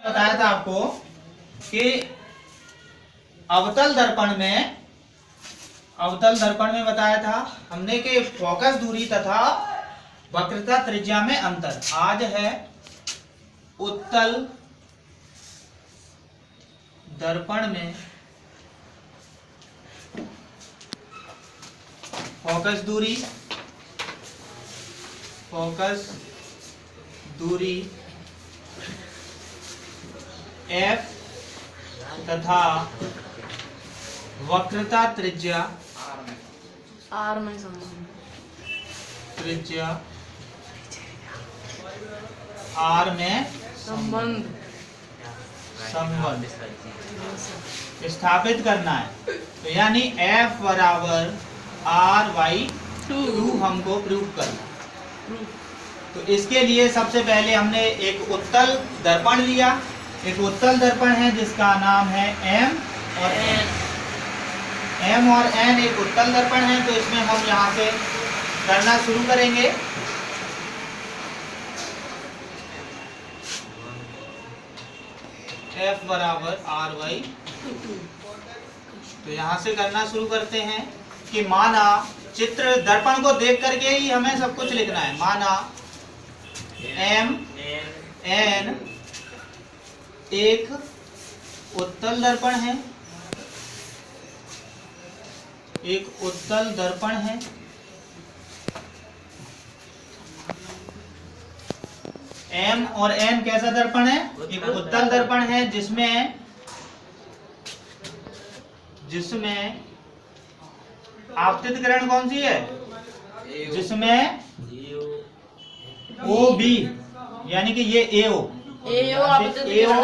बताया था आपको कि अवतल दर्पण में बताया था हमने कि फोकस दूरी तथा वक्रता त्रिज्या में अंतर। आज है उत्तल दर्पण में फोकस दूरी F तथा वक्रता त्रिज्या R में संबंध त्रिज्या R में संबंध स्थापित करना है। तो यानी F बराबर R/2 हमको प्रूव करना। तो इसके लिए सबसे पहले हमने एक उत्तल दर्पण लिया। एक उत्तल दर्पण है जिसका नाम है M और N। M और N एक उत्तल दर्पण है। तो इसमें हम यहाँ से करना शुरू करेंगे। F बराबर R/2। तो यहाँ से करना शुरू करते हैं कि माना चित्र दर्पण को देख करके ही हमें सब कुछ लिखना है। माना M N एक उत्तल दर्पण है, एक उत्तल दर्पण है। M और N कैसा दर्पण है? एक उत्तल दर्पण है जिसमें आपतित किरण कौन सी है? जिसमें OB यानी कि ये AO एक आपतित किरण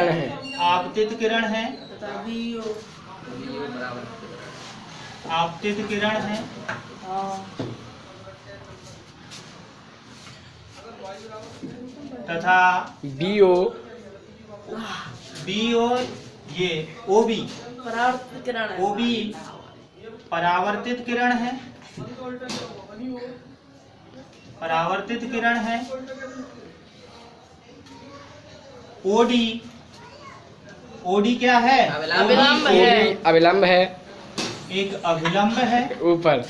है। आपतित किरण है तथा BO ये OB परावर्तित परावर्तित किरण है। परावर्तित किरण है। OD क्या है? अविलंब है। एक अभिलंब है। ऊपर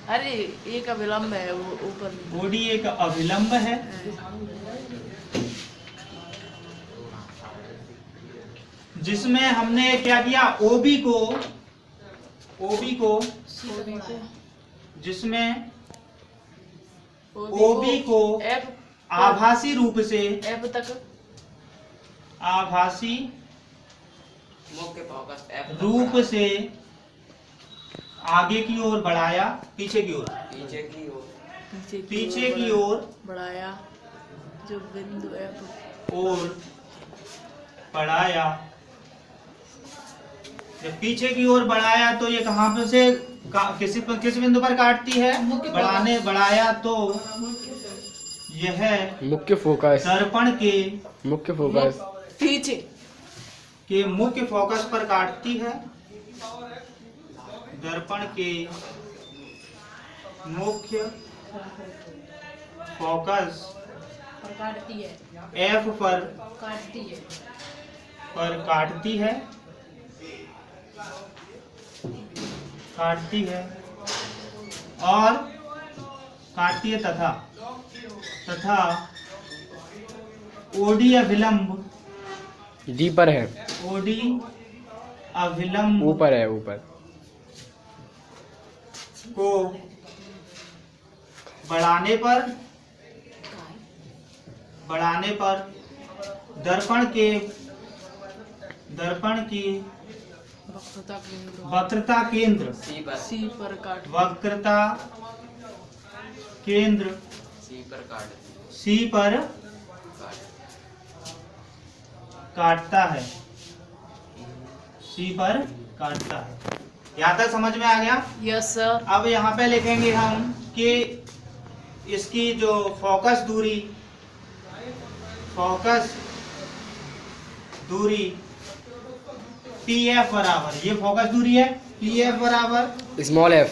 अरे एक अविलंब है वो ऊपर। OD एक अभिलंब है। जिसमें हमने क्या किया? OB को जिसमें OB को आभासी रूप से F तक आभासी रूप से आगे की ओर बढ़ाया, पीछे की ओर बढ़ाया जो बिंदु F और बढ़ाया। जब पीछे की ओर बढ़ाया तो ये कहाँ पे से किस बिंदु पर काटती है? बढ़ाया तो यह मुख्य फोकस दर्पण के मुख्य फोकस पीछे के मुख्य फोकस पर काटती है। दर्पण के मुख्य फोकस काटती है F पर काटती है और काटती है तथा OD अभिलंब D पर है। OD अभिलंब ऊपर है। ऊपर को बढ़ाने पर दर्पण की वक्रता केंद्र C पर काटता है। C पर काटता है। यहाँ तक समझ में आ गया? Yes sir. अब यहाँ पे लिखेंगे हम कि इसकी जो फोकस दूरी PF बराबर, ये फोकस दूरी है। PF बराबर स्मॉल f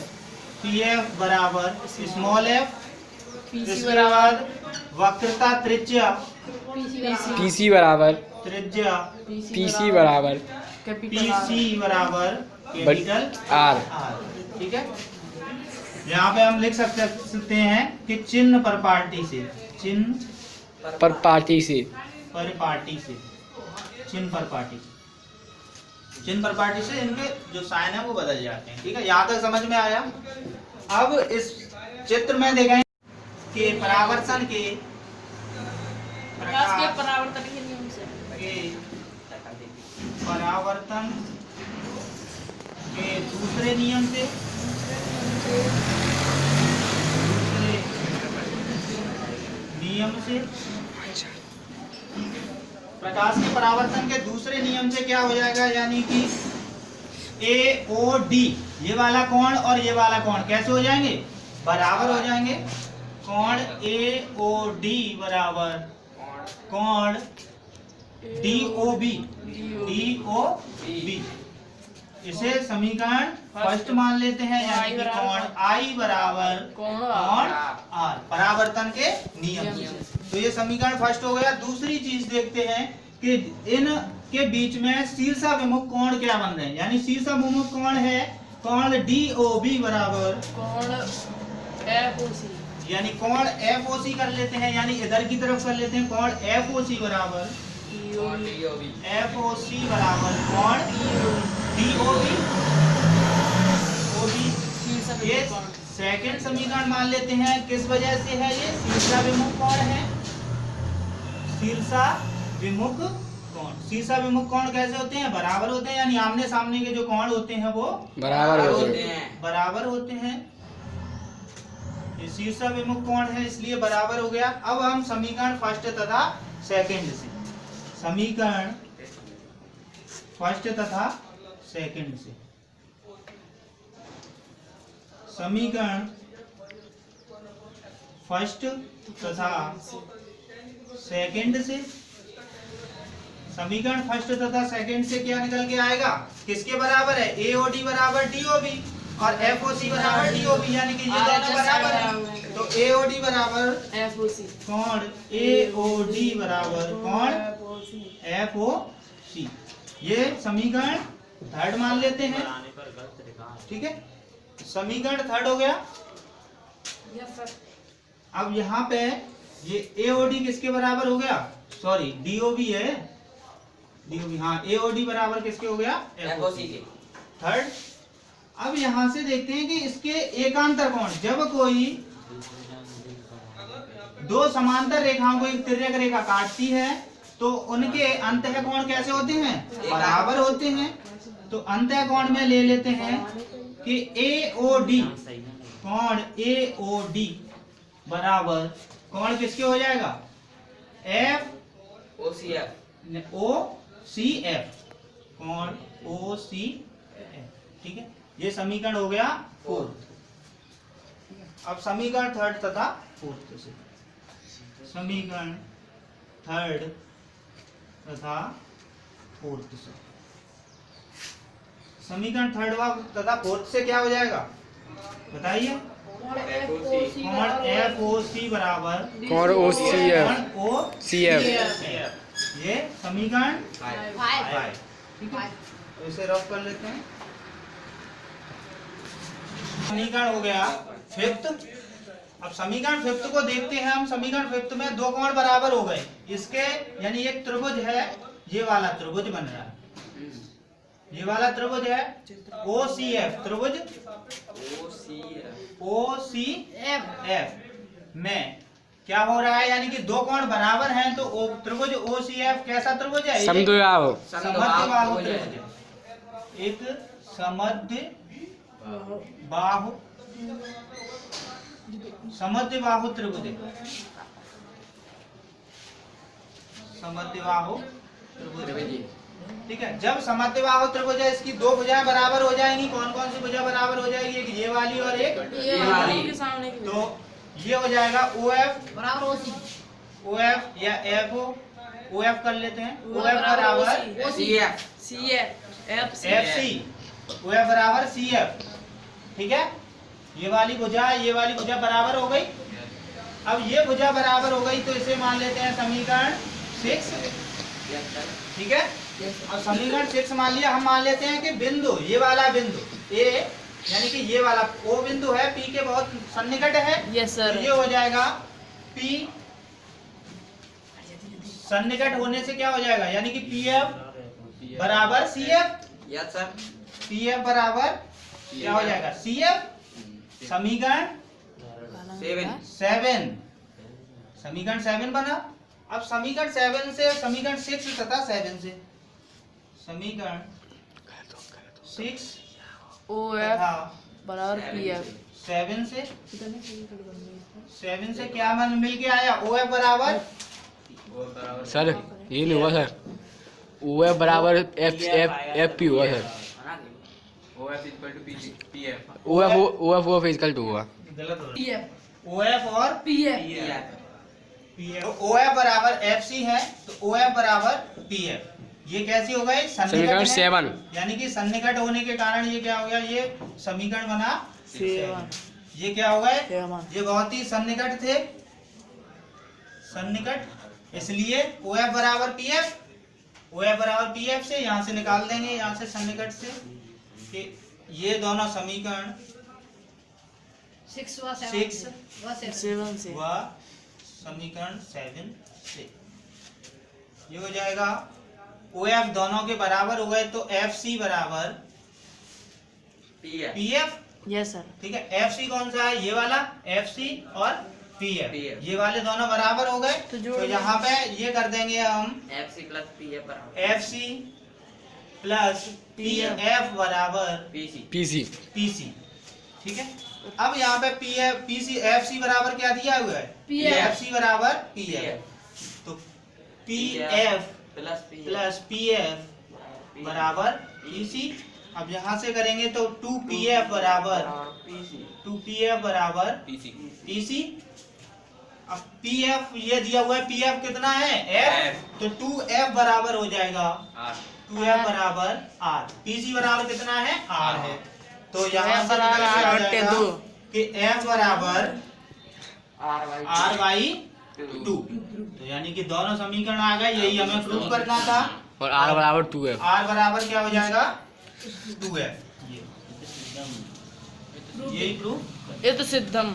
PF बराबर स्मॉल f इसके बाद वक्रता त्रिज्या, पीसी बराबर त्रिज्या पीसी बराबर पीसी बराबर कैपिटल आर। आर। ठीक है, यहाँ पे हम लिख सकते हैं कि चिन्ह पर पार्टी से, चिन्ह पर पार्टी से, पर पार्टी से, चिन्ह पर पार्टी, चिन्ह पर पार्टी से इनके जो साइन है वो बदल जाते हैं। ठीक है, यहाँ तक समझ में आया। अब इस चित्र में देखें कि परावर्तन के प्रकाश के परावर्तन के नियम से परावर्तन के दूसरे नियम से, दूसरे नियम से, प्रकाश के परावर्तन के दूसरे नियम से क्या हो जाएगा, यानी कि AOD ये वाला कोण और ये वाला कोण कैसे हो जाएंगे, बराबर हो जाएंगे। कोण AOD बराबर कोण DOB, DOB इसे समीकरण फर्स्ट मान लेते हैं, यानी कि कोण I बराबर कोण कोण R, परावर्तन के नियम से। तो ये समीकरण फर्स्ट हो गया। दूसरी चीज देखते हैं कि इन के बीच में शीर्षाभिमुख कोण क्या बन रहे हैं, यानी शीर्षाभिमुख कोण है कोण DOB बराबर कोण FOC, यानी कोण FOC कर लेते हैं, यानी इधर की तरफ कर लेते हैं। कोण FOC बराबर FOC बराबर कोण DOB, ये सेकंड समीकरण मान लेते हैं। किस वजह से है ये, शीर्षाभिमुख कोण है, शीर्षाभिमुख कोण। शीर्षाभिमुख कोण कैसे होते हैं, बराबर होते हैं, यानी आमने सामने के जो कोण होते हैं वो बराबर होते हैं, बराबर होते हैं। ये शीर्षाभिमुख कोण है इसलिए बराबर हो गया। अब हम समीकरण फर्स्ट तथा सेकंड से, समीकरण फर्स्ट तथा सेकंड से, समीकरण फर्स्ट तथा सेकंड से, समीकरण फर्स्ट तथा सेकंड से क्या निकल के आएगा, किसके बराबर है, AOD बराबर DOB और FOC बराबर DOB, यानी कि ये दोनों बराबर है। तो AOD बराबर FOC, कोण AOD बराबर कोण FOC, ये समीकरण थर्ड मान लेते हैं। ठीक है, समीकरण थर्ड हो गया। अब यहाँ पे ये AOD किसके बराबर हो गया, सॉरी DOB है, DOB, हाँ AOD बराबर किसके हो गया, FOC के। थर्ड, अब यहाँ से देखते हैं कि इसके एकांतर कोण, जब कोई दो समांतर रेखाओं को एक तिर्यक रेखा काटती है तो उनके अंतः कोण कैसे होते हैं, बराबर होते हैं। तो अंतः कोण में ले लेते हैं कि AOD, कोण AOD बराबर कोण किसके हो जाएगा, OCF, कोण OCF। ठीक है, ये समीकरण हो गया फोर्थ। अब समीकरण थर्ड तथा फोर्थ से, समीकरण थर्ड तथा फोर्थ से, समीकरण थर्ड तथा फोर्थ से क्या हो जाएगा बताइए, कोण FOC बराबर कोण OCF, ये समीकरण 5। ठीक है, तो इसे रफ कर लेते हैं। समीकरण हो गया फिफ्थ। अब समीकरण फिफ्थ को देखते हैं हम। समीकरण फिफ्थ में दो कोण बराबर हो गए इसके, यानी एक त्रिभुज है, ये वाला त्रिभुज बन रहा है, ये वाला त्रिभुज है OCF, त्रिभुज OCF में क्या हो रहा है, यानी कि दो कोण बराबर हैं तो त्रिभुज OCF कैसा त्रिभुज है, समद्विबाहु त्रिभुज है, एक समद्विबाहु त्रिभुज है, समद्विबाहु त्रिभुज। ठीक है, जब समद्विबाहु त्रिभुज है इसकी दो भुजाएं बराबर हो जाएंगी। कौन कौन सी भुजा बराबर हो जाएगी, एक ये वाली और एक ये वाली। तो ये हो जाएगा OF बराबर OC, OF या FO, OF कर लेते हैं, OF बराबर CF, FC, OF बराबर CF। ठीक है, ये वाली भुजा बराबर हो गई। अब ये भुजा बराबर हो गई तो इसे मान लेते हैं समीकरण 6। ठीक है, अब समीकरण 6 मान लिया। हम मान लेते हैं कि बिंदु, ये वाला बिंदु ए यानी कि ये वाला ओ बिंदु है, पी के बहुत सन्निकट है। Yes sir. तो ये हो जाएगा पी सन्निकट होने से क्या हो जाएगा, यानी कि पी एफ बराबर C F. Yes sir. P F बराबर क्या हो जाएगा, सी एफ। समीकरण 7 समीकरण 7 बना। अब समीकरण 7 से समीकरण 6 तथा 7 से समीकरण 6 ओ एफ तथा बराबर पी एफ। 7 से क्या मिल के आया, ओ एफ बराबर सर ये नहीं हुआ सर, ओ एफ बराबर एफ एफ एफ पी हुआ sir. O F equal to P F. O F equal to हुआ। गलत हो पी रहा एफ है। ओ एफ और P F. P F. O F बराबर एफ सी है तो ओ एफ बराबर पी एफ। ये कैसी हो गई, समीकरण 7। यानी कि सन्निकट होने के कारण ये क्या हो गया, ये समीकरण बना 7। ये क्या हो गए, 7। ये बहुत ही सन्निकट थे, सन्निकट, इसलिए ओ एफ बराबर पी एफ। ओ एफ बराबर पी एफ से यहाँ से निकाल देंगे, यहाँ से सन्निकट से कि ये दोनों समीकरण 6 7 से व समीकरण 7 से ये हो जाएगा। ओ एफ दोनों के बराबर हो गए तो एफ सी बराबर पी एफ। Yes sir. ठीक है, एफ सी कौन सा है, ये वाला एफ सी और पी एफ, PF। ये वाले दोनों बराबर हो गए। तो यहाँ पे ये कर देंगे हम F C plus P F बराबर F C plus P F बराबर P C. P P C. C. ठीक है, अब यहाँ पे P F P C F C बराबर क्या दिया हुआ है, PF। एफ सी बराबर पी एफ। तो P F plus P F बराबर पी सी। अब यहाँ से करेंगे तो 2 पी एफ बराबर 2 पी एफ बराबर पी सी। अब पी एफ ये दिया हुआ है, पी एफ कितना है एफ, तो 2 एफ बराबर हो जाएगा 2 एफ बराबर आर। पी सी बराबर कितना है आर है, तो यहाँ से निकल के आ जाएगा कि एफ बराबर आर बाई 2। तो यानी कि दोनों समीकरण आ गए, यही हमें प्रूव करना था। और आर बराबर 2F। आर बराबर क्या हो जाएगा 2F। यही प्रूफ। ये तो सिद्धम।